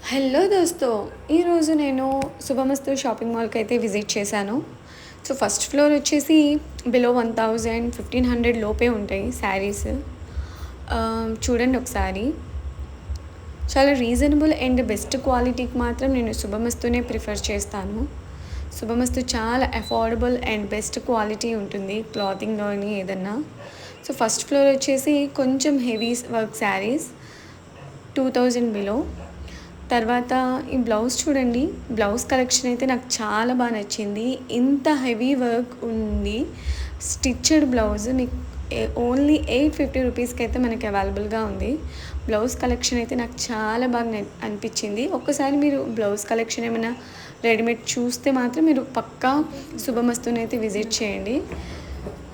Hello దోస్తో ఈరోజు నేను శుభమస్తు shopping మాల్కి అయితే విజిట్ చేశాను. సో ఫస్ట్ ఫ్లోర్ వచ్చేసి బిలో 1500 లోపే ఉంటాయి శారీస్. చూడండి ఒకసారి, చాలా రీజనబుల్ అండ్ బెస్ట్ క్వాలిటీకి మాత్రం నేను శుభమస్తునే ప్రిఫర్ చేస్తాను. శుభమస్తు చాలా అఫోర్డబుల్ అండ్ బెస్ట్ క్వాలిటీ ఉంటుంది క్లాతింగ్లోని ఏదన్నా. సో ఫస్ట్ ఫ్లోర్ వచ్చేసి కొంచెం హెవీ వర్క్ శారీస్ 2000 బిలో. తర్వాత ఈ బ్లౌజ్ చూడండి, బ్లౌజ్ కలెక్షన్ అయితే నాకు చాలా బాగా నచ్చింది. ఇంత హెవీ వర్క్ ఉంది, స్టిచ్డ్ బ్లౌజ్ మీకు ఓన్లీ 850 రూపీస్కి అయితే మనకి అవైలబుల్గా ఉంది. బ్లౌజ్ కలెక్షన్ అయితే నాకు చాలా బాగా అనిపించింది. ఒక్కసారి మీరు బ్లౌజ్ కలెక్షన్ ఏమైనా రెడీమేడ్ చూస్తే మాత్రం మీరు పక్కా శుభమస్తుని అయితే విజిట్ చేయండి.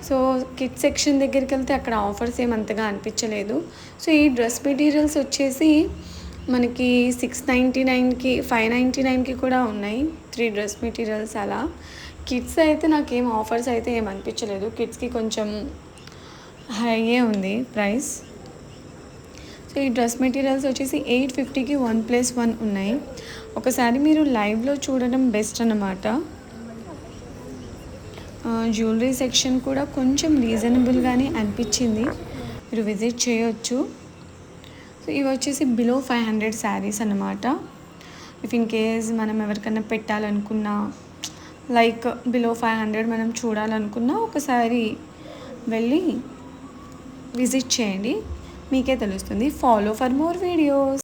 సో కిడ్ సెక్షన్ దగ్గరికి వెళ్తే అక్కడ ఆఫర్స్ ఏమంతగా అనిపించలేదు. సో ఈ డ్రెస్ మెటీరియల్స్ వచ్చేసి మనకి 699కి 599కి కూడా ఉన్నాయి 3 డ్రెస్ మెటీరియల్స్ అలా. కిడ్స్ అయితే నాకేం ఆఫర్స్ అయితే ఏం అనిపించలేదు. కిడ్స్కి కొంచెం హైయే ఉంది ప్రైస్. సో ఈ డ్రెస్ మెటీరియల్స్ వచ్చేసి 850కి 1+1 ఉన్నాయి. ఒకసారి మీరు లైవ్లో చూడడం బెస్ట్ అన్నమాట. జ్యువెలరీ సెక్షన్ కూడా కొంచెం రీజనబుల్గానే అనిపించింది, మీరు విజిట్ చేయొచ్చు. సో ఇవి వచ్చేసి బిలో 500 శారీస్ అన్నమాట. ఇఫ్ ఇన్ కేస్ మనం ఎవరికైనా పెట్టాలనుకున్నా, లైక్ బిలో 500 మనం చూడాలనుకున్నా ఒకసారి వెళ్ళి విజిట్ చేయండి, మీకే తెలుస్తుంది. Follow for more videos.